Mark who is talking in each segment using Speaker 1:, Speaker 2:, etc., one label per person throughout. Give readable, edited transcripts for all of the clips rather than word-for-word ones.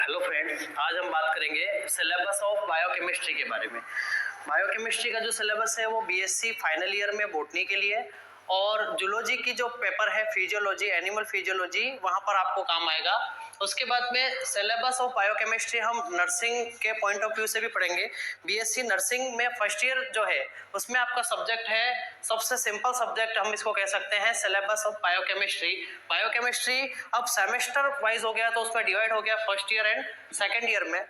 Speaker 1: Hello friends, आज हम बात करेंगे सिलेबस ऑफ बायोकेमिस्ट्री के बारे में। बायोकेमिस्ट्री का जो सिलेबस है वो बीएससी फाइनल ईयर में बॉटनी के लिए, और जूलॉजी की जो पेपर है फिजियोलॉजी, एनिमल फिजियोलॉजी, वहां पर आपको काम आएगा। उसके बाद में सिलेबस ऑफ बायोकेमिस्ट्री हम नर्सिंग के पॉइंट ऑफ व्यू से भी पढ़ेंगे। बीएससी नर्सिंग में फर्स्ट ईयर जो है उसमें आपका सब्जेक्ट है, सबसे सिंपल सब्जेक्ट हम इसको कह सकते हैं, सिलेबस ऑफ बायोकेमिस्ट्री। बायोकेमिस्ट्री अब सेमेस्टर वाइज हो गया तो उसमें डिवाइड हो गया first year and second year में।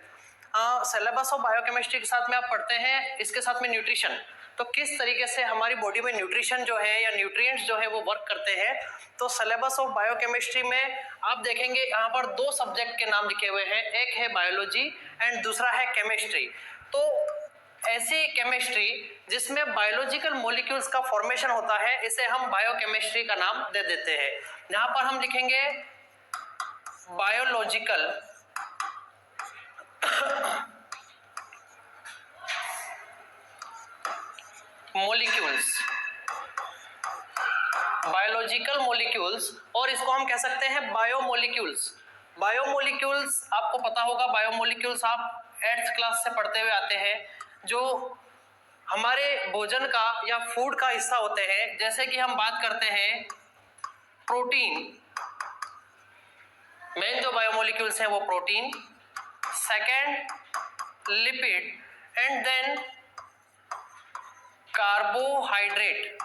Speaker 1: सिलेबस ऑफ बायोकेमिस्ट्री के साथ में आप पढ़ते हैं, इसके साथ में न्यूट्रिशन, तो किस तरीके से हमारी बॉडी में न्यूट्रिशन जो है या न्यूट्रिएंट्स जो है वो वर्क करते हैं। तो सिलेबस ऑफ बायोकेमिस्ट्री में आप देखेंगे यहाँ पर दो सब्जेक्ट के नाम लिखे हुए हैं, एक है बायोलॉजी एंड दूसरा है केमिस्ट्री। तो ऐसी केमिस्ट्री जिसमें बायोलॉजिकल मॉलिक्यूल्स का फॉर्मेशन होता है, इसे हम बायोकेमिस्ट्री का नाम दे देते हैं। यहाँ पर हम लिखेंगे बायोलॉजिकल मॉलिक्यूल्स, बायोलॉजिकल मॉलिक्यूल्स, और इसको हम कह सकते हैं बायोमोलिक्यूल्स। बायोमोलिक्यूल्स आपको पता होगा, बायोमोलिक्यूल्स आप 8th क्लास से पढ़ते हुए आते हैं, जो हमारे भोजन का या फूड का हिस्सा होते हैं। जैसे कि हम बात करते हैं प्रोटीन, मेन जो बायोमोलिक्यूल्स हैं वो protein, second lipid and then carbohydrate.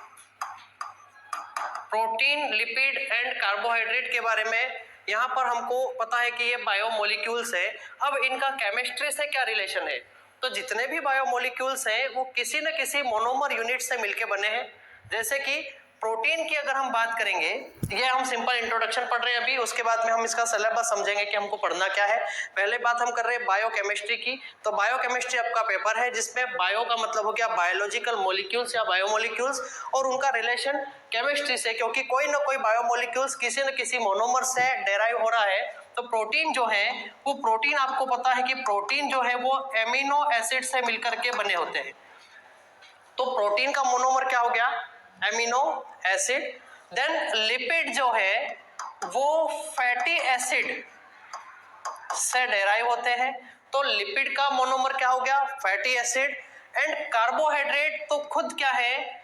Speaker 1: Protein, lipid and carbohydrate के बारे में यहाँ पर हमको पता है कि ये बायोमोलिक्यूल्स है। अब इनका केमिस्ट्री से क्या रिलेशन है? तो जितने भी बायोमोलिक्यूल्स हैं वो किसी न किसी मोनोमर यूनिट से मिलके बने हैं। जैसे कि प्रोटीन की अगर हम बात करेंगे, ये हम सिंपल इंट्रोडक्शन पढ़ रहे हैं अभी, उसके बाद में हम इसका सिलेबस समझेंगे कि हमको पढ़ना क्या है। पहले बात हम कर रहे हैं बायोकेमिस्ट्री की। तो बायोकेमिस्ट्री आपका पेपर है जिसमें बायो का मतलब हो गया बायोलॉजिकल मॉलिक्यूल्स या बायोमोलिक्यूल्स, और उनका रिलेशन केमिस्ट्री से, क्योंकि कोई ना कोई बायोमोलिक्यूल्स किसी न किसी मोनोमर से डेराइव हो रहा है। तो प्रोटीन जो है वो, प्रोटीन आपको पता है कि प्रोटीन जो है वो एमिनो एसिड से मिलकर के बने होते हैं। तो प्रोटीन का मोनोमर क्या हो गया? Amino acid. देन लिपिड जो है वो फैटी एसिड से डेराइव होते हैं, तो लिपिड का मोनोमर क्या हो गया? Fatty acid. एंड कार्बोहाइड्रेट तो खुद क्या है?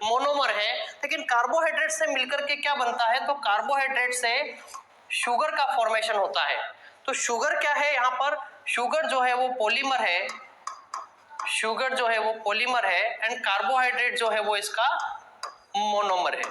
Speaker 1: मोनोमर है, लेकिन कार्बोहाइड्रेट से मिलकर के क्या बनता है? तो कार्बोहाइड्रेट से शुगर का फॉर्मेशन होता है। तो शुगर क्या है यहाँ पर? शुगर जो है वो पॉलीमर है, शुगर जो है वो पॉलीमर है, एंड कार्बोहाइड्रेट जो है वो इसका मोनोमर है।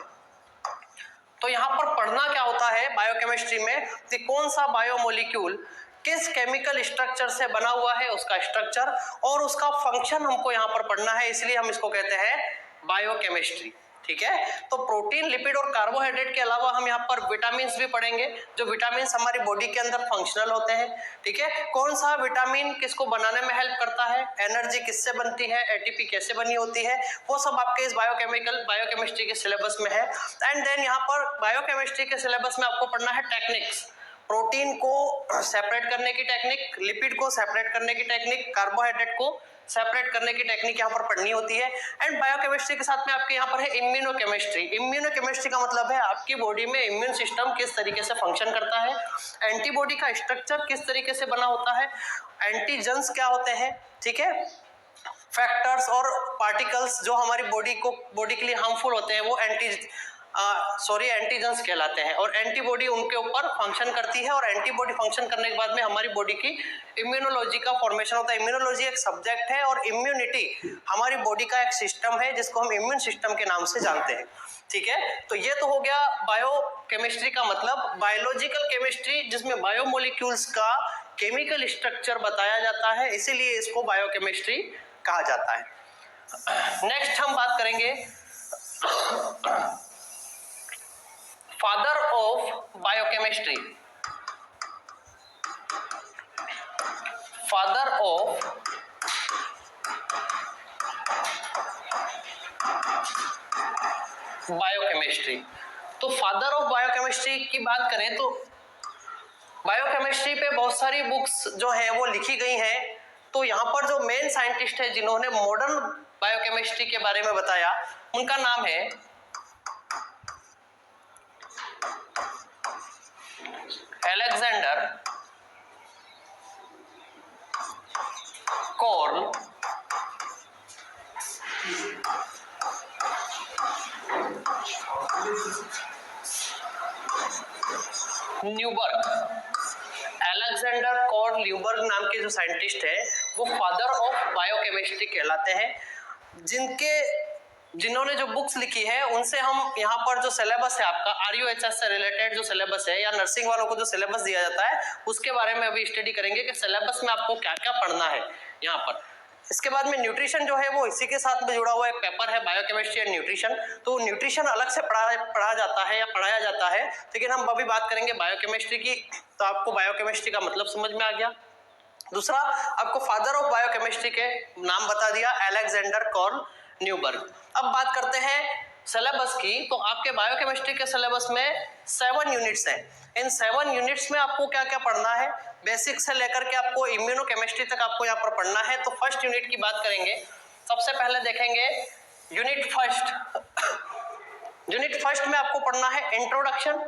Speaker 1: तो यहाँ पर पढ़ना क्या होता है बायोकेमिस्ट्री में कि कौन सा बायोमोलिक्यूल किस केमिकल स्ट्रक्चर से बना हुआ है, उसका स्ट्रक्चर और उसका फंक्शन हमको यहाँ पर पढ़ना है, इसलिए हम इसको कहते हैं बायोकेमिस्ट्री। ठीक है, तो प्रोटीन, लिपिड और कार्बोहाइड्रेट के अलावा हम यहाँ पर विटामिन भी पढ़ेंगे, जो विटामिन हमारी बॉडी के अंदर फंक्शनल होते हैं। ठीक है, कौन सा विटामिन किसको बनाने में हेल्प करता है, एनर्जी किससे बनती है, एटीपी कैसे बनी होती है, वो सब आपके इस बायोकेमिस्ट्री के सिलेबस में है। एंड देन यहाँ पर बायोकेमिस्ट्री के सिलेबस में आपको पढ़ना है टेक्निक्स, प्रोटीन को सेपरेट करने की टेक्निक, लिपिड को सेपरेट करने की टेक्निक, कार्बोहाइड्रेट को सेपरेट करने की टेक्निक यहाँ पर पढ़नी होती है। एंड बायोकेमिस्ट्री के साथ में आपके यहाँ पर है इम्यूनोकेमिस्ट्री। इम्यूनोकेमिस्ट्री का मतलब है आपकी बॉडी में इम्यून सिस्टम किस तरीके से फंक्शन करता है, एंटीबॉडी का स्ट्रक्चर किस तरीके से बना होता है, एंटीजेंस क्या होते हैं, ठीक है, फैक्टर्स और पार्टिकल्स जो हमारी बॉडी के लिए हार्मफुल होते हैं वो एंटीजेंस कहलाते हैं, और एंटीबॉडी उनके ऊपर फंक्शन करती है, और एंटीबॉडी फंक्शन करने के बाद में हमारी बॉडी की इम्यूनोलॉजी का फॉर्मेशन होता है। इम्यूनोलॉजी एक सब्जेक्ट है और इम्यूनिटी हमारी बॉडी का एक सिस्टम है जिसको हम इम्यून सिस्टम के नाम से जानते हैं। ठीक है, तो ये तो हो गया बायोकेमिस्ट्री का मतलब, बायोलॉजिकल केमिस्ट्री जिसमें बायोमोलिक्यूल्स का केमिकल स्ट्रक्चर बताया जाता है, इसीलिए इसको बायोकेमिस्ट्री कहा जाता है। नेक्स्ट हम बात करेंगे father of biochemistry. Father of biochemistry. तो फादर ऑफ बायोकेमिस्ट्री की बात करें तो बायोकेमिस्ट्री पे बहुत सारी बुक्स जो है वो लिखी गई हैं। तो यहाँ पर जो मेन साइंटिस्ट है जिन्होंने मॉडर्न बायोकेमिस्ट्री के बारे में बताया, उनका नाम है Alexander curl Newberg. Alexander curl Newberg नाम के जो साइंटिस्ट है वो फादर ऑफ बायोकेमिस्ट्री कहलाते हैं। जिन्होंने जो बुक्स लिखी है उनसे हम यहाँ पर जो सिलेबस है आपका RUHS से रिलेटेड जो सिलेबस है या नर्सिंग वालों को जो सिलेबस दिया जाता है उसके बारे में अभी स्टडी करेंगे कि सिलेबस में आपको क्या क्या पढ़ना है यहाँ पर। इसके बाद में न्यूट्रिशन जो है वो इसी के साथ में जुड़ा हुआ एक पेपर है, बायोकेमिस्ट्री एंड न्यूट्रिशन। तो न्यूट्रिशन अलग से पढ़ा जाता है या पढ़ाया जाता है, लेकिन हम अभी बात करेंगे बायोकेमिस्ट्री की। तो आपको बायोकेमिस्ट्री का मतलब समझ में आ गया। दूसरा, आपको फादर ऑफ बायोकेमिस्ट्री के नाम बता दिया, अलेक्जेंडर कॉर्ल न्यूबर्ग। अब बात करते हैं सिलेबस की। तो आपके बायोकेमिस्ट्री के सिलेबस में 7 यूनिट्स हैं। इन 7 यूनिट्स में आपको क्या क्या पढ़ना है, बेसिक से लेकर के आपको इम्यूनोकेमिस्ट्री तक आपको यहाँ पर पढ़ना है। तो फर्स्ट यूनिट की बात करेंगे। सबसे पहले देखेंगे यूनिट फर्स्ट में आपको पढ़ना है इंट्रोडक्शन।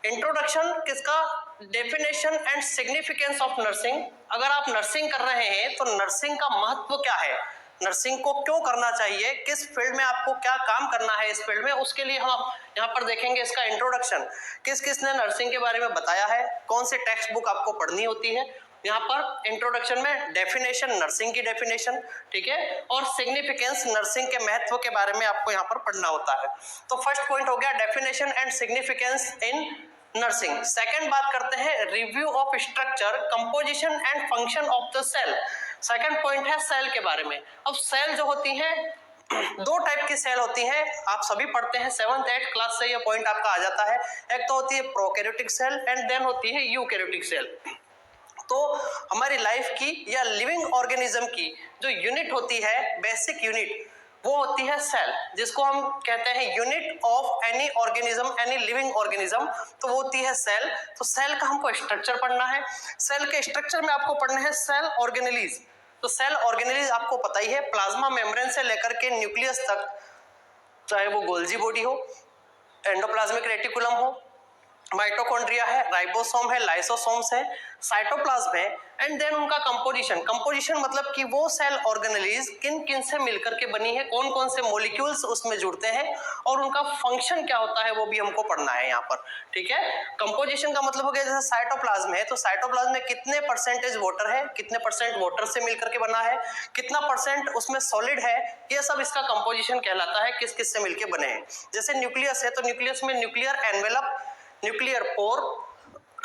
Speaker 1: इंट्रोडक्शन किसका, definition and significance of nursing. अगर आप नर्सिंग कर रहे हैं तो नर्सिंग का महत्व क्या है, नर्सिंग को क्यों करना चाहिए, किस फील्ड में आपको क्या काम करना है इस फील्ड में, उसके लिए हम यहाँ पर देखेंगे इसका इंट्रोडक्शन। किस किसने नर्सिंग के बारे में बताया है, कौन सी टेक्स्ट बुक आपको पढ़नी होती है। यहाँ पर इंट्रोडक्शन में डेफिनेशन, नर्सिंग की डेफिनेशन, ठीक है, और सिग्निफिकेंस, नर्सिंग के महत्व के बारे में आपको यहाँ पर पढ़ना होता है। तो फर्स्ट पॉइंट हो गया definition and significance in nursing. Second बात करते हैं review of structure, composition and function of the cell. Second point है सेल के बारे में। अब सेल जो होती है, 2 टाइप की सेल होती है, आप सभी पढ़ते हैं 7th 8th क्लास से ये पॉइंट आपका आ जाता है। एक तो होती है प्रोकैरियोटिक सेल एंड देन होती है यूकैरियोटिक सेल। तो हमारी लाइफ की या लिविंग ऑर्गेनिज्म की जो यूनिट होती है, बेसिक यूनिट, वो होती है सेल, जिसको हम कहते हैं unit of any organism, any living organism. तो वो होती है सेल। तो सेल का हमको स्ट्रक्चर पढ़ना है। सेल के स्ट्रक्चर में आपको पढ़ना है सेल ऑर्गेनेलिज। तो सेल ऑर्गेनेलिज आपको पता ही है, प्लाज्मा मेम्ब्रेन से लेकर के न्यूक्लियस तक, चाहे वो गोल्जी बॉडी हो, एंडोप्लाज्मिक रेटिकुलम हो, माइटोकॉन्ड्रिया है, राइबोसोम है, लाइसोसोम्स है, साइटोप्लाज्म है, एंड देन उनका कंपोजिशन मतलब कि वो सेल ऑर्गेनेलिज किन किन से मिलकर के बनी है, कौन कौन से मॉलिक्यूल्स उसमें जुड़ते हैं और उनका फंक्शन क्या होता है, वो भी हमको पढ़ना है यहाँ पर, ठीक है। कंपोजिशन का मतलब हो गया जैसे साइटोप्लाज्म है, तो साइटोप्लाज्म में कितने परसेंटेज वाटर है, कितने परसेंट वाटर से मिलकर के बना है, कितना परसेंट उसमें सॉलिड है, ये सब इसका कंपोजिशन कहलाता है, किस किस से मिलकर बने हैं। जैसे न्यूक्लियस है तो न्यूक्लियस में न्यूक्लियर एनवेलप, न्यूक्लियर पोर,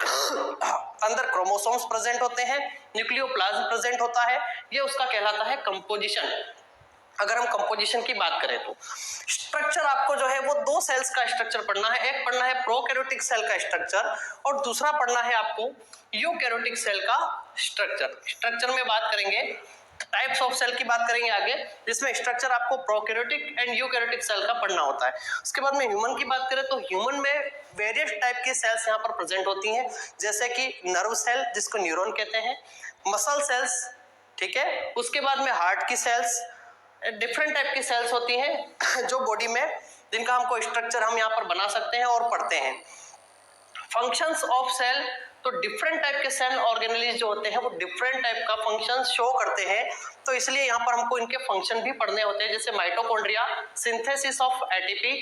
Speaker 1: अंदर क्रोमोसोम्स प्रेजेंट होते हैं, न्यूक्लियोप्लाज्म प्रेजेंट होता है, ये उसका कहलाता है कंपोजिशन। अगर हम कंपोजिशन की बात करें तो स्ट्रक्चर आपको जो है वो 2 सेल्स का स्ट्रक्चर पढ़ना है। एक पढ़ना है प्रोकैरियोटिक सेल का स्ट्रक्चर और दूसरा पढ़ना है आपको यूकैरियोटिक सेल का स्ट्रक्चर। स्ट्रक्चर में बात करेंगे, टाइप्स ऑफ सेल की बात करेंगे आगे, जिसमें स्ट्रक्चर आपको प्रोकैरियोटिक एंड यूकैरियोटिक सेल का पढ़ना होता है। उसके बाद में ह्यूमन की बात करें तो ह्यूमन में वेरियस टाइप की सेल्स यहाँ पर प्रेजेंट होती हैं, जैसे कि नर्व सेल जिसको न्यूरॉन कहते हैं, मसल सेल्स, ठीक है। उसके बाद में हार्ट की सेल्स, डिफरेंट टाइप की सेल्स होती हैं जो बॉडी में, जिनका हमको स्ट्रक्चर हम यहाँ पर बना सकते हैं और पढ़ते हैं। फंक्शंस ऑफ सेल, तो डिफरेंट टाइप के सेल ऑर्गेनेलिज जो होते हैं वो डिफरेंट टाइप का फंक्शन शो करते हैं, तो इसलिए यहाँ पर हमको इनके फंक्शन भी पढ़ने होते हैं, जैसे mitochondria, synthesis of ATP,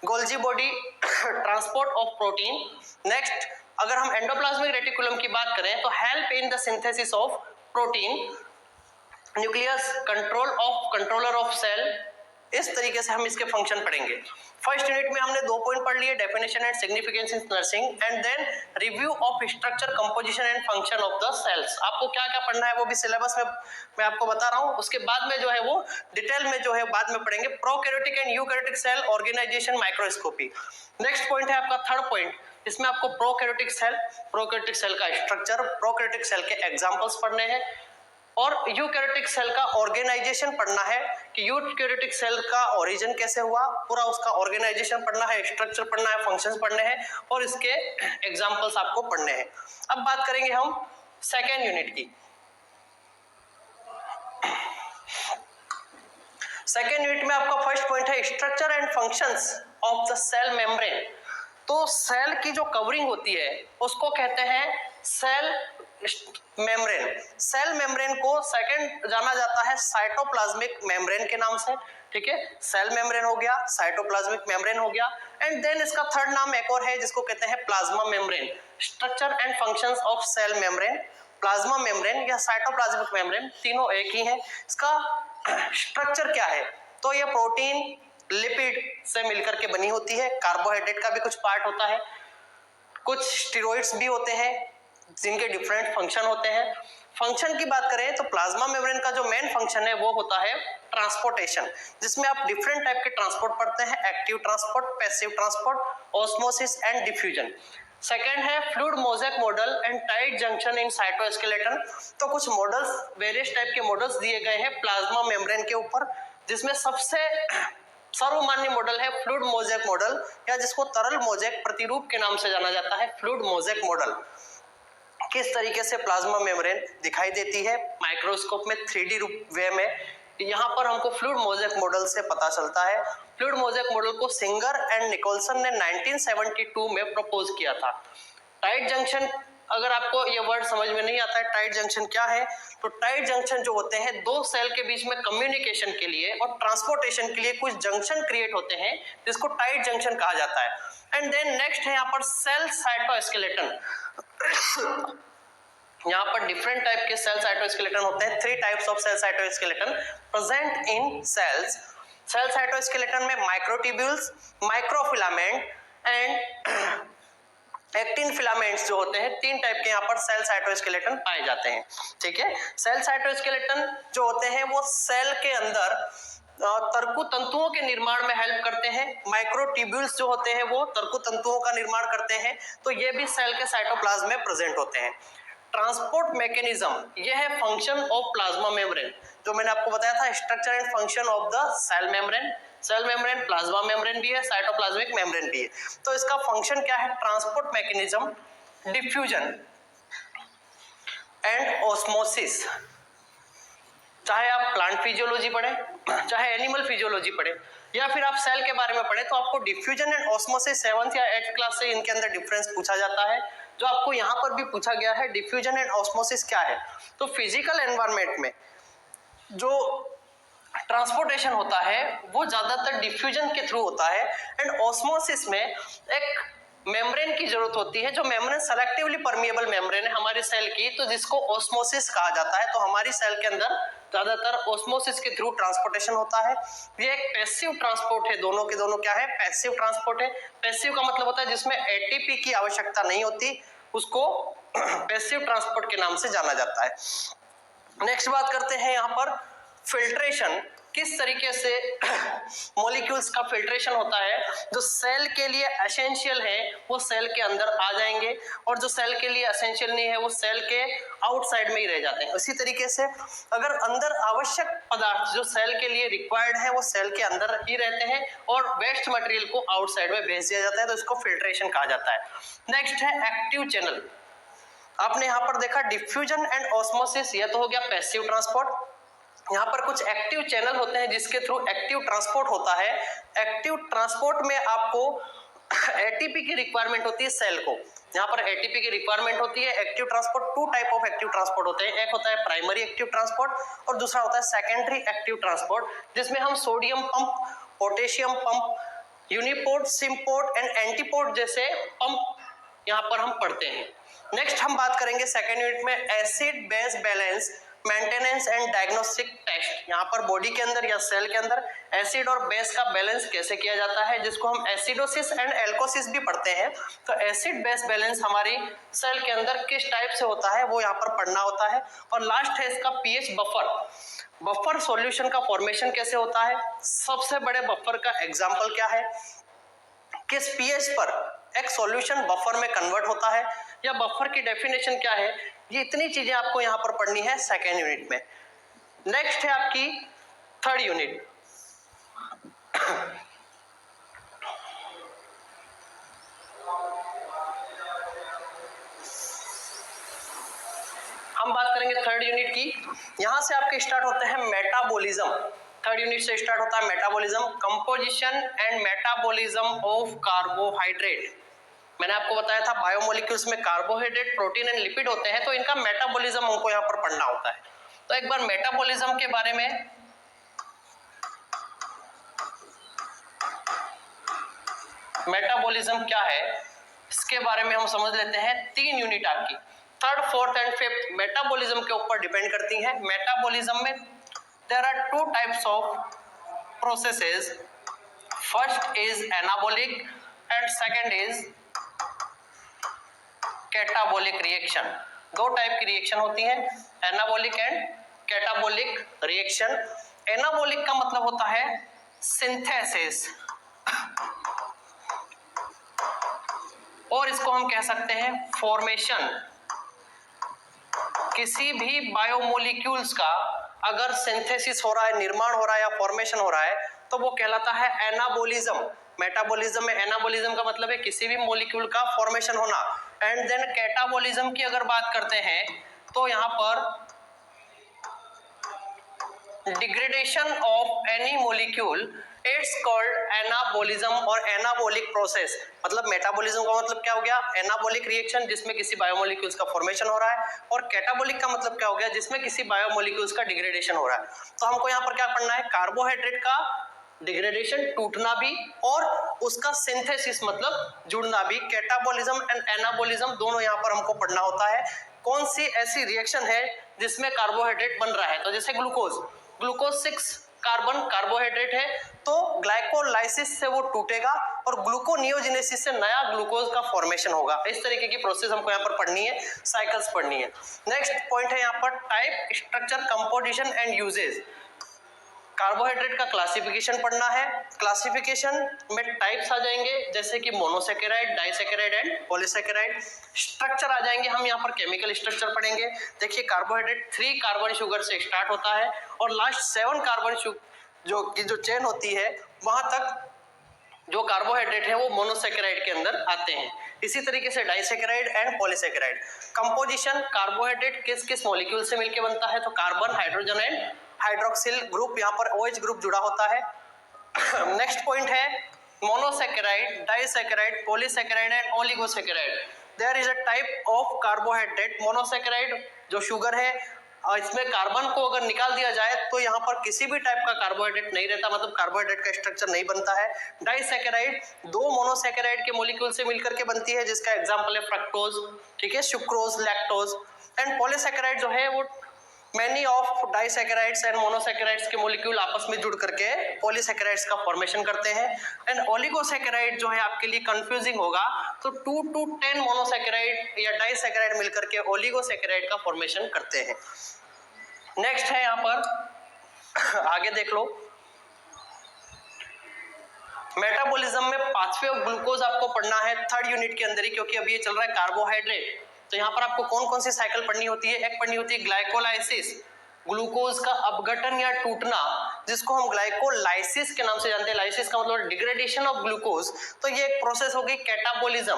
Speaker 1: Golgi body, transport of protein. Next, अगर हम एंडोप्लाज्मिक रेटिकुलम की बात करें तो help in the synthesis of protein, nucleus controller of cell. इस तरीके से हम इसके फंक्शन पढ़ेंगे। फर्स्ट यूनिट में हमने 2 पॉइंट पढ़ लिए, definition and significance in nursing and then review of structure, composition and function of the cells. आपको क्या क्या पढ़ना है वो भी सिलेबस में मैं आपको बता रहा हूँ। उसके बाद में जो है वो डिटेल में जो है बाद में पढ़ेंगे, prokaryotic and eukaryotic cell organization, microscopy. Next point है आपका थर्ड पॉइंट, इसमें आपको प्रोकैरियोटिक सेल का स्ट्रक्चर, प्रोकैरियोटिक सेल के एग्जांपल्स पढ़ने हैं और यूकैरियोटिक सेल का ऑर्गेनाइजेशन पढ़ना है कि यूकैरियोटिक सेल का ओरिजिन कैसे हुआ, पूरा उसका ऑर्गेनाइजेशन पढ़ना है, स्ट्रक्चर पढ़ना है, फंक्शंस पढ़ने हैं और इसके एग्जांपल्स आपको पढ़ने हैं। अब बात करेंगे हम सेकेंड यूनिट की। सेकेंड यूनिट में आपका फर्स्ट पॉइंट है structure and functions of the cell membrane. तो सेल की जो कवरिंग होती है उसको कहते हैं सेल मेम्ब्रेन, सेल मेम्ब्रेन को सेकंड जाना जाता है साइटोप्लाज्मिक मेम्ब्रेन के नाम से, ठीक है। सेल मेम्ब्रेन हो गया, साइटोप्लाज्मिक मेम्ब्रेन हो गया, एंड देन इसका थर्ड नाम एक और है जिसको कहते हैं plasma membrane. Structure and functions of cell membrane, plasma membrane या साइटोप्लाज्मिक मेम्ब्रेन तीनों एक ही है। इसका स्ट्रक्चर क्या है, तो ये प्रोटीन लिपिड से मिलकर के बनी होती है, कार्बोहाइड्रेट का भी कुछ पार्ट होता है, कुछ स्टेरॉइड्स भी होते हैं जिनके डिफरेंट फंक्शन होते हैं। फंक्शन की बात करें तो प्लाज्मा मेम्ब्रेन का जो मेन फंक्शन है वो होता है ट्रांसपोर्टेशन, जिसमें आप डिफरेंट टाइप के ट्रांसपोर्ट पढ़ते हैं, active transport, passive transport, osmosis and diffusion. Second है fluid mosaic model and tight junction in cytoskeleton. तो कुछ मॉडल्स, वेरियस टाइप के मॉडल्स दिए गए हैं प्लाज्मा मेम्ब्रेन के ऊपर, जिसमें सबसे सर्वमान्य मॉडल है फ्लूइड मोज़ेक मॉडल, या जिसको तरल मोज़ेक प्रतिरूप के नाम से जाना जाता है, फ्लूइड मोज़ेक मॉडल। किस तरीके से प्लाज्मा मेम्ब्रेन दिखाई देती है माइक्रोस्कोप में 3D वे में, यहाँ पर हमको फ्लूइड मोज़ेक मॉडल से पता चलता है। फ्लूइड मोज़ेक मॉडल को सिंगर एंड निकोलसन ने 1972 में प्रपोज किया था। टाइट जंक्शन, अगर आपको ये वर्ड समझ में नहीं आता है टाइट जंक्शन क्या है, तो टाइट जंक्शन जो होते हैं दो सेल के बीच में कम्युनिकेशन के लिए और ट्रांसपोर्टेशन के लिए कुछ जंक्शन क्रिएट होते हैं जिसको टाइट जंक्शन कहा जाता है। एंड देन नेक्स्ट है यहाँ पर सेल साइटोस्केलेटन। यहाँ पर डिफरेंट टाइप के सेल साइटोस्केलेटन होते हैं, 3 types of cell cytoskeleton present in cells. Cell cytoskeleton में microtubules, microfilament and actin filaments जो होते हैं, 3 टाइप के यहाँ पर सेल साइटोस्केलेटन पाए जाते हैं, ठीक है। सेल साइटोस्केलेटन जो होते हैं वो सेल के अंदर तर्कु तंतुओं के निर्माण में हेल्प करते हैं। माइक्रोट्यूब्यूल्स जो होते हैं वो तर्कु तंतुओं का निर्माण करते हैं, तो ये भी सेल के साइटोप्लाज्म में प्रेजेंट होते हैं। ट्रांसपोर्ट मैकेनिज्म, ये है फंक्शन ऑफ प्लाज्मा मेम्ब्रेन, जो मैंने आपको बताया था structure and function of the cell membrane. Cell membrane plasma membrane भी है, साइटोप्लाज्मिक मेम्ब्रेन भी है। तो इसका फंक्शन क्या है, transport mechanism, diffusion and osmosis. चाहे आप प्लांट फिजियोलॉजी पढ़े, चाहे एनिमल फिजियोलॉजी पढ़े, या फिर आप सेल के बारे में पढ़े, तो आपको डिफ्यूजन एंड ऑस्मोसिस 7th या 8th क्लास से इनके अंदर डिफरेंस पूछा जाता है, जो आपको यहाँ पर भी पूछा गया है। डिफ्यूजन एंड ऑस्मोसिस क्या है, तो फिजिकल एनवायरनमेंट में जो ट्रांसपोर्टेशन होता है वो ज्यादातर डिफ्यूजन के थ्रू होता है, एंड ऑस्मोसिस में एक मेम्ब्रेन की जरूरत होती है, जो मेम्ब्रेन सेलेक्टिवली परमिएबल मेम्ब्रेन है हमारी सेल की, तो जिसको ऑस्मोसिस कहा जाता है। तो हमारी सेल के अंदर ज्यादातर ऑस्मोसिस के थ्रू ट्रांसपोर्टेशन होता है। ये एक पैसिव ट्रांसपोर्ट है, दोनों के दोनों क्या है, पैसिव ट्रांसपोर्ट है। पैसिव का मतलब होता है जिसमें एटीपी की आवश्यकता नहीं होती, उसको पैसिव ट्रांसपोर्ट के नाम से जाना जाता है। नेक्स्ट बात करते हैं यहाँ पर फिल्ट्रेशन, किस तरीके से मॉलिक्यूल्स का फिल्ट्रेशन होता है। जो सेल के लिए एसेंशियल है वो सेल के अंदर आ जाएंगे, और जो सेल के लिए एसेंशियल नहीं है वो सेल के आउटसाइड में ही रह जाते हैं। इसी तरीके से अगर अंदर आवश्यक पदार्थ जो सेल के लिए रिक्वायर्ड है वो सेल के अंदर ही रहते हैं, और वेस्ट मटेरियल को आउटसाइड में भेज दिया जाता है, तो इसको फिल्ट्रेशन कहा जाता है। नेक्स्ट है एक्टिव चैनल। आपने यहाँ पर देखा डिफ्यूजन एंड ऑस्मोसिस, यह तो हो गया पैसिव ट्रांसपोर्ट। यहाँ पर कुछ एक्टिव चैनल होते हैं जिसके थ्रू एक्टिव ट्रांसपोर्ट होता है। एक्टिव ट्रांसपोर्ट में आपको एटीपी की रिक्वायरमेंट होती है सेल को, यहाँ पर एटीपी की रिक्वायरमेंट होती है। Active transport 2 type of active transport होते हैं, एक होता है प्राइमरी एक्टिव ट्रांसपोर्ट और दूसरा होता है सेकेंडरी एक्टिव ट्रांसपोर्ट, जिसमें हम sodium pump, potassium pump, uniport, symport and antiport जैसे पंप यहाँ पर हम पढ़ते हैं। नेक्स्ट हम बात करेंगे सेकेंड यूनिट में acid base balance, maintenance and diagnostic test. यहाँ पर बॉडी के अंदर या सेल के अंदर एसिड और बेस का बैलेंस कैसे किया जाता है, जिसको हम एसिडोसिस एंड एल्कोसिस भी पढ़ते हैं। तो एसिड बेस बैलेंस हमारी सेल के अंदर किस टाइप से होता है वो यहाँ पर पढ़ना होता है। और लास्ट है इसका पीएच बफर, बफर सॉल्यूशन का फॉर्मेशन कैसे होता है, सबसे बड़े बफर का एग्जाम्पल क्या है, किस पीएच पर एक सॉल्यूशन बफर में कन्वर्ट होता है, या बफर की डेफिनेशन क्या है। ये इतनी चीजें आपको यहाँ पर पढ़नी है सेकेंड यूनिट में। नेक्स्ट है आपकी थर्ड यूनिट। हम बात करेंगे थर्ड यूनिट की। यहां से आपके स्टार्ट होते हैं मेटाबॉलिज्म। थर्ड यूनिट से स्टार्ट होता है metabolism, composition and metabolism of carbohydrate. मैंने आपको बताया था बायोमोलिक्यूल्स में कार्बोहाइड्रेट, प्रोटीन एंड लिपिड होते हैं, तो इनका मेटाबॉलिज्म हमको यहाँ पर पढ़ना होता है। तो एक बार मेटाबॉलिज्म के बारे में मेटाबॉलिज्म क्या है इसके बारे में हम समझ लेते हैं। 3 यूनिट आपकी third, fourth and fifth metabolism के ऊपर डिपेंड करती हैं। मेटाबॉलिज्म में there are 2 types of processes, first is anabolic and second is catabolic reaction. 2 type की रिएक्शन होती हैं, anabolic and catabolic reaction. Anabolic का मतलब होता है सिंथेसिस, और इसको हम कह सकते हैं फॉर्मेशन। किसी भी बायोमोलिक्यूल्स का अगर सिंथेसिस हो रहा है, निर्माण हो रहा है या फॉर्मेशन हो रहा है, तो वो कहलाता है एनाबॉलिज्म। मेटाबॉलिज्म में एनाबॉलिज्म का मतलब है किसी भी मॉलिक्यूल का फॉर्मेशन होना। एंड देन कैटाबॉलिज्म की अगर बात करते हैं तो यहाँ पर degradation of any molecule, it's called anabolism और एनाबॉलिक प्रोसेस। मतलब मेटाबॉलिज्म का मतलब क्या हो गया, एनाबॉलिक रिएक्शन जिसमें किसी बायोमोलिक्यूल्स का फॉर्मेशन हो रहा है, और कैटाबॉलिक का मतलब क्या हो गया, जिसमें किसी बायोमोलिक्यूल्स का डिग्रेडेशन हो रहा है। तो हमको यहाँ पर क्या पढ़ना है, कार्बोहाइड्रेट का डिग्रेडेशन, टूटना भी, और उसका सिंथेसिस मतलब जुड़ना भी। कैटाबॉलिज्म एंड एनाबॉलिज्म दोनों यहाँ पर हमको पढ़ना होता है। कौन सी ऐसी रिएक्शन है जिसमें कार्बोहाइड्रेट बन रहा है, तो जैसे ग्लूकोज 6 कार्बन कार्बोहाइड्रेट है, तो ग्लाइकोलाइसिस से वो टूटेगा और ग्लूकोनियोजेनेसिस से नया ग्लूकोज का फॉर्मेशन होगा। इस तरीके की प्रोसेस हमको यहाँ पर पढ़नी है, साइकिल्स पढ़नी है। नेक्स्ट पॉइंट है यहाँ पर type, structure, composition and usages. Carbohydrate का क्लासिफिकेशन पढ़ना है। क्लासिफिकेशन में टाइप्स आ जाएंगे जैसे कि monosaccharide, disaccharide and polysaccharide. Structure आ जाएंगे, हम यहाँ पर केमिकल स्ट्रक्चर पढ़ेंगे। देखिए कार्बोहाइड्रेट 3 कार्बन शुगर से स्टार्ट होता है और लास्ट 7 कार्बन जो चेन होती है वहां तक जो कार्बोहाइड्रेट है वो मोनोसेकेराइड के अंदर आते हैं। इसी तरीके से disaccharide and polysaccharide. Composition, carbohydrate किस किस मॉलिक्यूल से मिलकर बनता है, तो carbon, hydrogen and hydroxyl group, यहाँ पर OH ग्रुप जुड़ा होता है। नेक्स्ट पॉइंट है monosaccharide, disaccharide, polysaccharide and oligosaccharide. There is a type of carbohydrate monosaccharide जो शुगर है, इसमें कार्बन को अगर निकाल दिया जाए तो यहाँ पर किसी भी टाइप का कार्बोहाइड्रेट नहीं रहता, मतलब कार्बोहाइड्रेट का स्ट्रक्चर नहीं बनता है। डाइसेकेराइड 2 मोनोसेकेराइड के मॉलिक्यूल से मिलकर के बनती है, जिसका एग्जांपल है फ्रक्टोज, ठीक है, सुक्रोज, लैक्टोज। एंड पॉलीसेकेराइड जो है वो many of disaccharides and monosaccharides के मॉलिक्यूल आपस में जुड़ करके पॉलीसेकेराइड्स का फॉर्मेशन करते हैं। एंड ओलिगोसेकेराइड जो है आपके लिए कंफ्यूजिंग होगा, तो 2 to 10 मोनोसेकेराइड या डाइसेकेराइड मिलकर के ओलिगोसेकेराइड का फॉर्मेशन करते हैं। नेक्स्ट है यहाँ पर आगे देख लो, मेटाबॉलिज्म में पाथवे ऑफ ग्लूकोज आपको पढ़ना है 3rd यूनिट के अंदर ही, क्योंकि अभी ये चल रहा है कार्बोहाइड्रेट। तो यहाँ पर आपको कौन कौन सी साइकिल पढ़नी होती है, एक पढ़नी होती है ग्लाइकोलाइसिस, ग्लूकोज का अपघटन या टूटना, जिसको हम ग्लाइकोलाइसिस के नाम से जानते हैं। लाइसिस का मतलब डिग्रेडेशन ऑफ ग्लूकोज, तो ये एक प्रोसेस हो गई कैटाबॉलिज्म।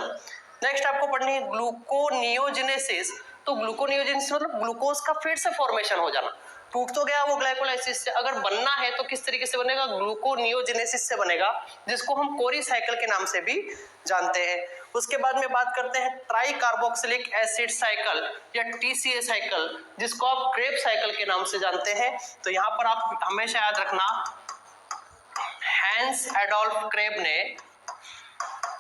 Speaker 1: नेक्स्ट आपको पढ़नी है ग्लूकोनियोजेनेसिस। तो ग्लूकोनियोजेनेसिस मतलब ग्लूकोज का फिर से फॉर्मेशन हो जाना, टूट तो गया वो ग्लाइकोलाइसिस से, अगर बनना है तो किस तरीके से बनेगा, ग्लूकोनियोजेनेसिस से बनेगा, जिसको हम कोरी साइकिल के नाम से भी जानते हैं। उसके बाद में बात करते हैं ट्राई कार्बोक्सिलिक एसिड साइकिल या TCA साइकिल, जिसको आप क्रेब्स साइकिल के नाम से जानते हैं। तो यहाँ पर आप हमेशा याद रखना, हैंस एडोल्फ क्रेब ने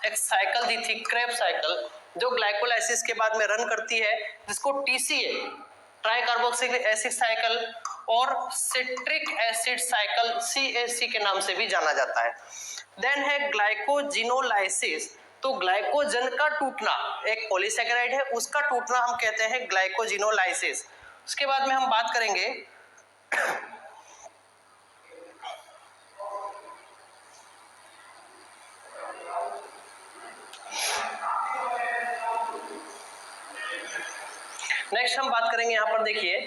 Speaker 1: एक साइकिल दी थी, क्रेब साइकिल, जो ग्लाइकोलाइसिस के बाद में रन करती है, जिसको TCA try carboxylic acid cycle और सिट्रिक एसिड साइकिल CAC के नाम से भी जाना जाता है। देन है ग्लाइकोजिनोलाइसिस। तो ग्लाइकोजन का टूटना, एक पॉलीसेकेराइड है उसका टूटना हम कहते हैं ग्लाइकोजिनोलाइसिस। उसके बाद में हम बात करेंगे नेक्स्ट हम बात करेंगे यहाँ पर देखिए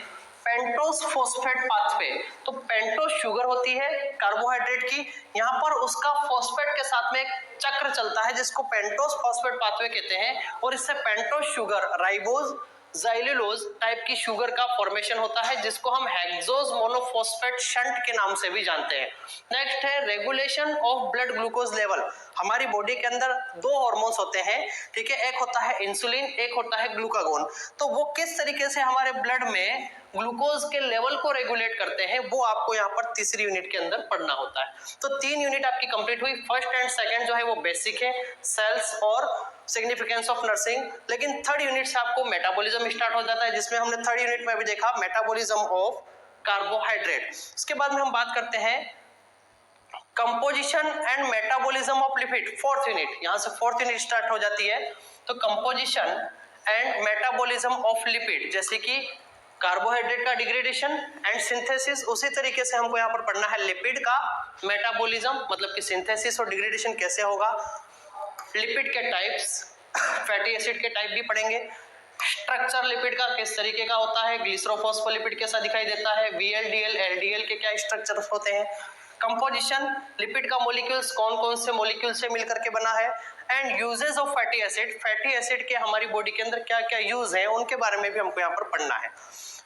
Speaker 1: पेंटोस फॉस्फेट पाथवे। तो पेंटोस शुगर होती है कार्बोहाइड्रेट की, यहाँ पर उसका फॉस्फेट के साथ में एक चक्र चलता है जिसको पेंटोस फॉस्फेट पाथवे कहते हैं, और इससे पेंटोस शुगर, राइबोज, ज़ाइलुलोज टाइप की शुगर का फॉर्मेशन होता है जिसको हम हेक्सोज मोनोफॉस्फेट शंट के नाम से भी जानते हैं। नेक्स्ट है regulation of blood glucose level. हमारी बॉडी के अंदर दो हार्मोन्स होते हैं, ठीक है, एक होता है इंसुलिन, एक होता है ग्लूकागोन। तो वो किस तरीके से हमारे ब्लड में ग्लूकोज के लेवल को रेगुलेट करते हैं वो आपको यहाँ पर तीसरी यूनिट के अंदर पढ़ना होता है। तो 3 यूनिट आपकी कंप्लीट हुई। फर्स्ट एंड सेकंड जो है वो बेसिक है, सेल्स और सिग्निफिकेंस ऑफ नर्सिंग। लेकिन थर्ड यूनिट से आपको मेटाबॉलिज्म स्टार्ट हो जाता है, जिसमें हमने थर्ड यूनिट में भी देखा मेटाबॉलिज्म ऑफ कार्बोहाइड्रेट। उसके बाद में हम बात करते हैं composition and metabolism of lipid, fourth unit. यहां से फोर्थ यूनिट स्टार्ट हो जाती है। तो composition and metabolism of lipid, जैसे कि कार्बोहाइड्रेट का डिग्रेडेशन एंड सिंथेसिस, उसी तरीके से हमको यहाँ पर पढ़ना है लिपिड का मेटाबॉलिज्म, मतलब कि सिंथेसिस और डिग्रेडेशन कैसे होगा। लिपिड के टाइप्स, फैटी एसिड के टाइप भी पढ़ेंगे। स्ट्रक्चर लिपिड का किस तरीके का होता है, ग्लिसरोफॉस्फोलिपिड कैसा दिखाई देता है, VLDL LDL के क्या स्ट्रक्चर होते हैं। कंपोजिशन, लिपिड का मॉलिक्यूल्स कौन कौन से मॉलिक्यूल से मिलकर के बना है। And uses of fatty acid, fatty acid के हमारी बॉडी के अंदर क्या क्या यूज है उनके बारे में भी हमको यहाँ पर पढ़ना है।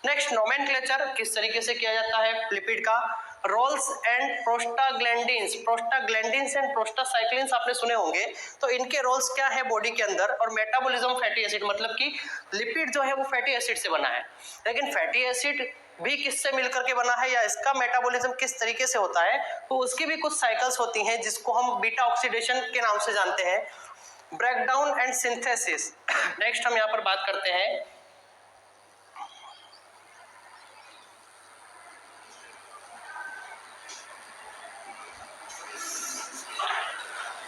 Speaker 1: नेक्स्ट नोमेनक्लेचर, किस तरीके से किया जाता है लिपिड का। Roles and prostaglandins, prostaglandins and prostacyclins आपने सुने होंगे, तो इनके रोल्स क्या है बॉडी के अंदर। और मेटाबॉलिज्म फैटी एसिड, मतलब कि लिपिड जो है वो फैटी एसिड से बना है, लेकिन फैटी एसिड भी किससे मिलकर के बना है या इसका मेटाबॉलिज्म किस तरीके से होता है, तो उसकी भी कुछ साइकिल्स होती हैं जिसको हम बीटा ऑक्सीडेशन के नाम से जानते हैं। Breakdown and synthesis. नेक्स्ट हम यहाँ पर बात करते हैं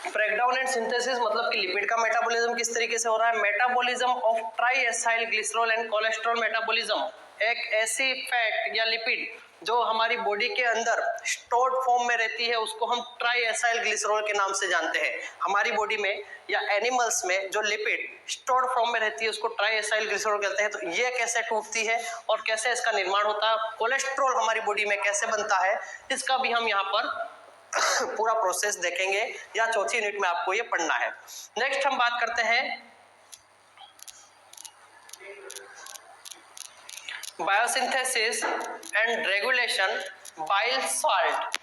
Speaker 1: ब्रेकडाउन एंड सिंथेसिस, मतलब कि लिपिड का मेटाबॉलिज्म किस तरीके से हो रहा है। Metabolism of triacyl glycerol and cholesterol metabolism, एक ऐसी फैट या लिपिड जो हमारी बॉडी के अंदर स्टोर्ड फॉर्म में रहती है उसको हम ट्राइएसाइल ग्लिसरॉल के नाम से जानते हैं। हमारी बॉडी में या एनिमल्स में जो लिपिड स्टोर्ड फॉर्म में रहती है उसको ट्राइएसाइल ग्लिसरॉल कहते हैं। तो ये कैसे टूटती है और कैसे इसका निर्माण होता है, कोलेस्ट्रॉल हमारी बॉडी में कैसे बनता है, इसका भी हम यहाँ पर पूरा प्रोसेस देखेंगे या चौथी यूनिट में आपको ये पढ़ना है। नेक्स्ट हम बात करते हैं biosynthesis and regulation bile salt.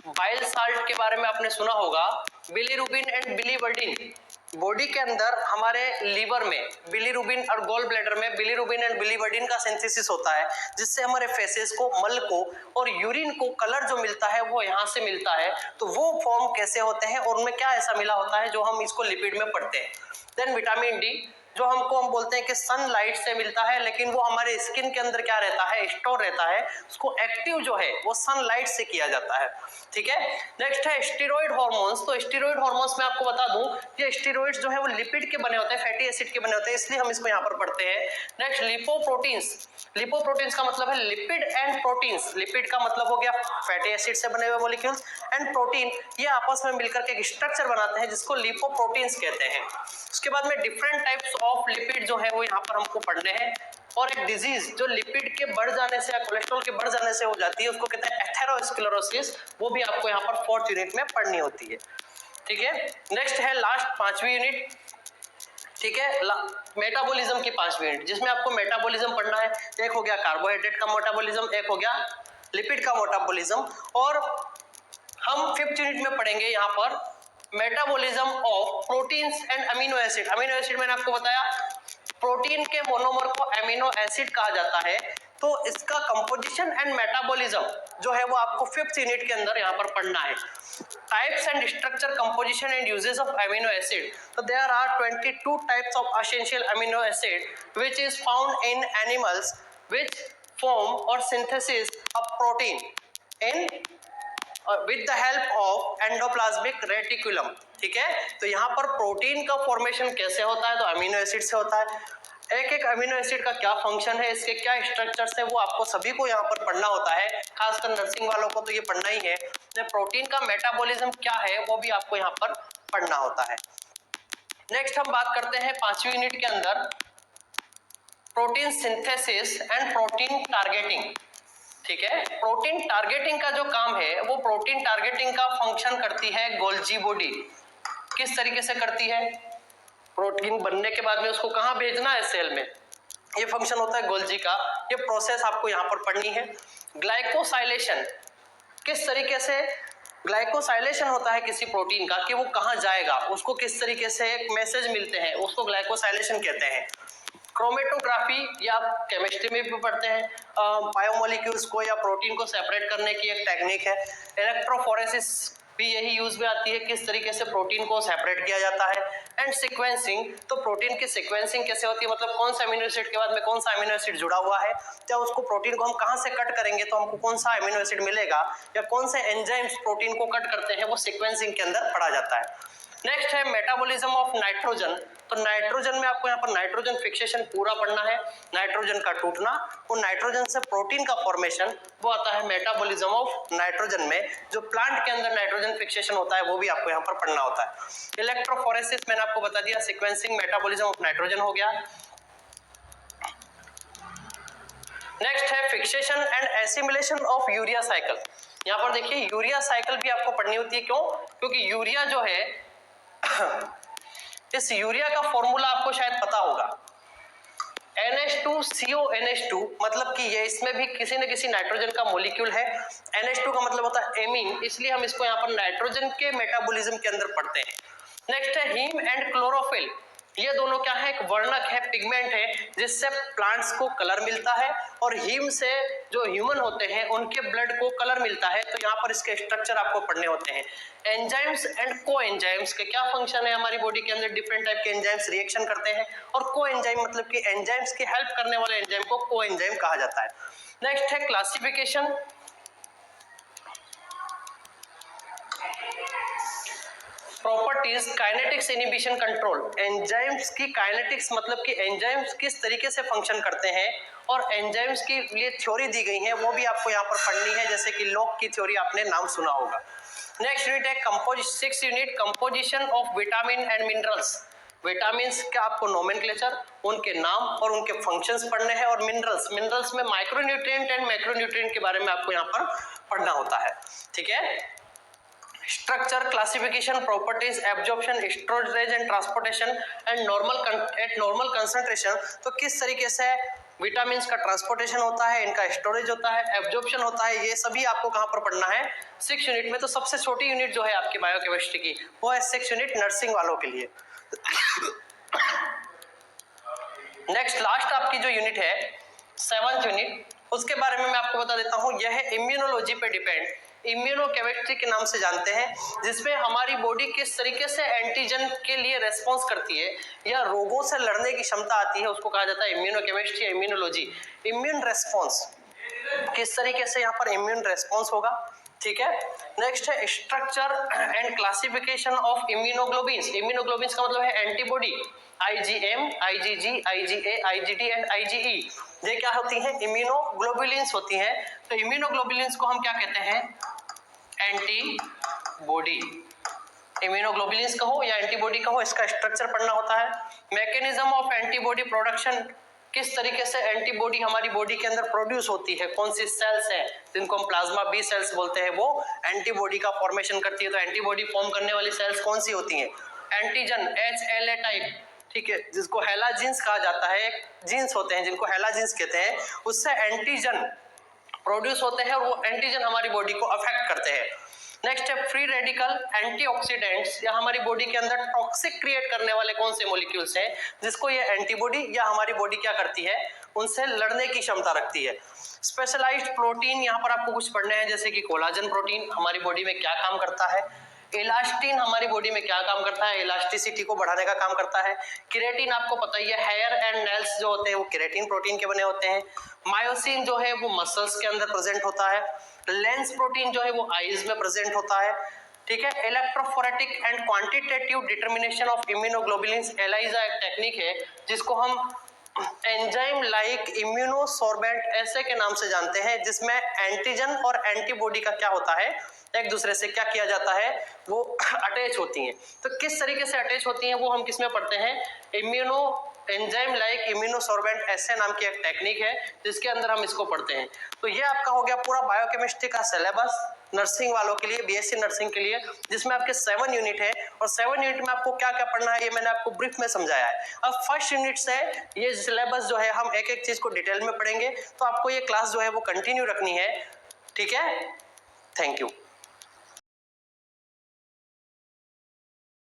Speaker 1: Bile salt के बारे में आपने सुना होगा। बिलीरुबिन एंड बिलीवर्डिन, बॉडी के अंदर हमारे लीवर में बिलीरुबिन और गोल ब्लैडर में बिलीरुबिन एंड बिलीवर्डिन का सिंथेसिस होता है, जिससे हमारे फेसेस को, मल को और यूरिन को कलर जो मिलता है वो यहाँ से मिलता है। तो वो फॉर्म कैसे होते हैं और उनमें क्या ऐसा मिला होता है जो हम इसको लिपिड में पढ़ते हैं। देन विटामिन डी, जो हम बोलते हैं कि सनलाइट से मिलता है, लेकिन वो हमारे स्किन के अंदर क्या रहता है, स्टोर रहता है। उसको एक्टिव जो है वो सनलाइट से किया जाता है, ठीक है। नेक्स्ट है स्टेरॉइड हार्मोन्स। तो स्टेरॉइड हार्मोन्स में आपको बता दूं, ये स्टेरॉइड्स जो है वो लिपिड के बने होते हैं, फैटी एसिड के बने होते हैं, इसलिए हम इसको यहाँ पर पढ़ते हैं। Next lipoproteins. लिपोप्रोटीन्स का मतलब है लिपिड एंड प्रोटीन्स। लिपिड का मतलब हो गया फैटी एसिड से बने हुए मॉलिक्यूल्स, एंड प्रोटीन ये आपस में मिलकर के एक स्ट्रक्चर बनाते हैं जिसको लिपोप्रोटीन्स कहते हैं। उसके बाद में डिफरेंट टाइप्स ऑफ लिपिड जो है वो यहाँ पर हमको पढ़ने हैं। और एक डिजीज जो लिपिड के बढ़ जाने से या कोलेस्ट्रॉल के बढ़ जाने से हो जाती है उसको कहते हैं एथेरोस्क्लेरोसिस, वो भी आपको यहाँ पर फोर्थ यूनिट में पढ़नी होती है, ठीक है। नेक्स्ट है लास्ट पांचवी यूनिट, ठीक है, मेटाबॉलिज्म की पांचवी यूनिट, जिसमें आपको मेटाबॉलिज्म पढ़ना है। एक हो गया कार्बोहाइड्रेट का मेटाबॉलिज्म, एक हो गया लिपिड का मेटाबॉलिज्म, और हम फिफ्थ यूनिट में पढ़ेंगे यहाँ पर metabolism of proteins and amino acid. Amino acid मैंने आपको बताया प्रोटीन के मोनोमर को अमीनो एसिड कहा जाता है। तो इसका कंपोजिशन एंड मेटाबॉलिज्म जो है वो आपको फिफ्थ यूनिट के अंदर यहाँ पर पढ़ना है। Types and structure, composition and uses of amino acid. तो there are 22 types of essential amino acid which is found in animals which form और synthesis of protein in with the help of endoplasmic reticulum, ठीक है। तो यहाँ पर protein का formation कैसे होता है, तो अमीनो एसिड से होता है। एक एक अमीनो एसिड का क्या फंक्शन है, इसके क्या स्ट्रक्चर्स है, वो आपको सभी को यहाँ पर पढ़ना होता है, खासकर नर्सिंग वालों को तो ये पढ़ना ही है। प्रोटीन का मेटाबॉलिज्म क्या है वो भी आपको यहाँ पर पढ़ना होता है। नेक्स्ट हम बात करते हैं पांचवी यूनिट के अंदर protein synthesis and protein targeting, ठीक है। प्रोटीन टारगेटिंग का जो काम है वो प्रोटीन टारगेटिंग का फंक्शन करती है गोल्जी बॉडी। किस तरीके से करती है, प्रोटीन बनने के बाद में उसको कहाँ भेजना है, सेल में। ये फंक्शन होता है गोल्जी का। ये प्रोसेस आपको यहाँ पर पढ़नी है। ग्लाइकोसाइलेशन, किस तरीके से ग्लाइकोसाइलेशन होता है किसी प्रोटीन का कि वो कहाँ जाएगा, उसको किस तरीके से एक मैसेज मिलते हैं, उसको ग्लाइकोसाइलेशन कहते हैं। क्रोमेटोग्राफी, या आप केमिस्ट्री में भी पढ़ते हैं, बायोमोलिक्यूल्स को या प्रोटीन को सेपरेट करने की एक टेक्निक है। इलेक्ट्रोफोरेसिस भी यही यूज में आती है, किस तरीके से प्रोटीन को सेपरेट किया जाता है। एंड सीक्वेंसिंग, तो प्रोटीन की सीक्वेंसिंग कैसे होती है, मतलब कौन सा अमीनो एसिड के बाद में कौन सा अमीनो एसिड जुड़ा हुआ है, या उसको प्रोटीन को हम कहां से कट करेंगे तो हमको कौन सा अमीनो एसिड मिलेगा, या कौन से एंजाइम्स प्रोटीन को कट करते हैं, वो सीक्वेंसिंग के अंदर पढ़ा जाता है। नेक्स्ट है मेटाबॉलिज्म ऑफ नाइट्रोजन। तो नाइट्रोजन में आपको यहाँ पर नाइट्रोजन फिक्सेशन पूरा पढ़ना है, नाइट्रोजन का टूटना, वो नाइट्रोजन से प्रोटीन का फॉर्मेशन, वो आता है मेटाबॉलिज्म ऑफ नाइट्रोजन में। जो प्लांट के अंदर नाइट्रोजन फिक्सेशन होता है वो भी आपको यहाँ पर पढ़ना होता है। इलेक्ट्रोफोरेसिस मैंने आपको बता दिया, सीक्वेंसिंग, मेटाबॉलिज्म ऑफ नाइट्रोजन हो गया। नेक्स्ट है fixation and assimilation of urea cycle. यहाँ पर देखिए यूरिया साइकिल भी आपको पढ़नी होती है। क्यों? क्योंकि यूरिया जो है इस यूरिया का फॉर्मूला आपको शायद पता होगा, NH2CONH2, मतलब कि ये इसमें भी किसी न किसी नाइट्रोजन का मॉलिक्यूल है। NH2 का मतलब होता है एमीन, इसलिए हम इसको यहाँ पर नाइट्रोजन के मेटाबॉलिज्म के अंदर पढ़ते हैं। नेक्स्ट है हीम एंड क्लोरोफिल। ये दोनों क्या है, एक वर्णक है, पिगमेंट है, जिससे प्लांट्स को कलर मिलता है, और हीम से जो ह्यूमन होते हैं उनके ब्लड को कलर मिलता है। तो यहाँ पर इसके स्ट्रक्चर आपको पढ़ने होते हैं। एंजाइम्स एंड को एंजाइम्स के क्या फंक्शन है, हमारी बॉडी के अंदर डिफरेंट टाइप के एंजाइम्स रिएक्शन करते हैं, और को एंजाइम मतलब कि एंजाइम्स की हेल्प करने वाले एंजाइम को को एंजाइम कहा जाता है। नेक्स्ट है classification. Properties, kinetics, inhibition, control. Enzymes की काइनेटिक्स मतलब कि एंजाइम्स किस तरीके से फंक्शन करते हैं, और एंजाइम्स की लिए थ्योरी दी गई है, वो भी आपको यहाँ पर पढ़नी है, जैसे कि लॉक की थ्योरी आपने नाम सुना होगा। नेक्स्ट यूनिट है 6 unit, composition of vitamin and minerals. Vitamins का आपको नोमेनक्लेचर, उनके नाम और उनके फंक्शंस पढ़ने हैं, और मिनरल्स में माइक्रोन्यूट्रिएंट एंड मैक्रोन्यूट्रिएंट के बारे में आपको यहाँ पर पढ़ना होता है। ठीक है। Structure, classification, properties, absorption, storage and transportation and normal concentration. तो किस तरीके से विटामिन का ट्रांसपोर्टेशन होता है, इनका स्टोरेज होता है, एब्जॉर्प्शन होता है, ये सभी आपको कहां पर पढ़ना है, 6 यूनिट में। तो सबसे छोटी यूनिट जो है आपकी बायोकेमिस्ट्री की, वो है 6 यूनिट नर्सिंग वालों के लिए। नेक्स्ट लास्ट आपकी जो यूनिट है 7th यूनिट, उसके बारे में मैं आपको बता देता हूं। यह है इम्यूनोलॉजी पे डिपेंड, इम्यूनोकेमिस्ट्री के नाम से जानते हैं, जिसमें हमारी बॉडी किस तरीके से एंटीजन के लिए रेस्पॉन्स करती है या रोगों से लड़ने की क्षमता आती है, उसको कहा जाता है इम्यूनोकेमिस्ट्री, इम्यूनोलॉजी। इम्यून रेस्पॉन्स, किस तरीके से यहाँ पर इम्यून रेस्पॉन्स होगा। ठीक है। नेक्स्ट है structure and classification of immunoglobins. Immunoglobins का मतलब है antibody, IgM, IgG, IgA, IgD and IgE। ये क्या होती हैं, इम्यूनोग्लोबुलिन्स होती हैं। तो इम्यूनोग्लोबुलिन्स को हम क्या कहते हैं, एंटीबॉडी। इम्यूनोग्लोबुलिन्स कहो या एंटीबॉडी कहो, इसका स्ट्रक्चर पढ़ना होता है। मैकेनिज्म ऑफ एंटीबॉडी प्रोडक्शन, किस तरीके से एंटीबॉडी हमारी बॉडी के अंदर प्रोड्यूस होती है, कौन सी सेल्स है जिनको हम प्लाज्मा बी सेल्स बोलते हैं, वो एंटीबॉडी का फॉर्मेशन करती है। तो एंटीबॉडी फॉर्म करने वाली सेल्स कौन सी होती हैं, एंटीजन, HLA टाइप, ठीक है, जिसको हेला जीन्स कहा जाता है। जीन्स होते हैं जिनको हेला जीन्स कहते हैं, उससे एंटीजन प्रोड्यूस होते हैं, और वो एंटीजन हमारी बॉडी को अफेक्ट करते हैं। नेक्स्ट है फ्री रेडिकल, एंटीऑक्सीडेंट्स, या हमारी बॉडी के अंदर टॉक्सिक क्रिएट करने वाले कौन से मॉलिक्यूल्स हैं, जिसको ये एंटीबॉडी या हमारी बॉडी क्या करती है, उनसे लड़ने की क्षमता रखती है। स्पेशलाइज्ड प्रोटीन, यहाँ पर आपको कुछ पढ़ने हैं, जैसे कि कोलाजन प्रोटीन हमारी बॉडी में क्या काम करता है, इलास्टिन हमारी बॉडी में क्या काम करता है, इलास्टिसिटी को बढ़ाने का काम करता है। केराटिन आपको पता ही है, हेयर एंड नेल्स जो होते हैं वो केराटिन प्रोटीन के बने होते हैं। मायोसिन जो है वो मसल्स के अंदर प्रेजेंट होता है। लेंस प्रोटीन जो है वो आईज में प्रेजेंट होता है। ठीक है। Electrophoretic and quantitative determination of immunoglobulins, ELISA एक टेक्निक है जिसको हम एंजाइम लाइक इम्यूनोसॉर्बेंट ऐसे के नाम से जानते हैं, जिसमें एंटीजन और एंटीबॉडी का क्या होता है, एक दूसरे से क्या किया जाता है, वो अटैच होती हैं। तो किस तरीके से अटैच होती हैं वो हम किस में पढ़ते हैं, एंजाइम लाइक इम्यूनोसॉर्बेंट ऐसे नाम की एक टेक्निक है जिसके अंदर हम इसको पढ़ते हैं। तो ये आपका हो गया पूरा बायोकेमिस्ट्री का सिलेबस। नर्सिंग वालों के लिए, बीएससी नर्सिंग के लिए, जिसमें आपके 7 यूनिट है और 7 यूनिट में आपको क्या क्या पढ़ना है ये मैंने आपको ब्रीफ में समझाया है। अब फर्स्ट यूनिट से ये सिलेबस जो है हम एक एक चीज को डिटेल में पढ़ेंगे, तो आपको ये क्लास जो है वो कंटिन्यू रखनी है, ठीक है। Thank you.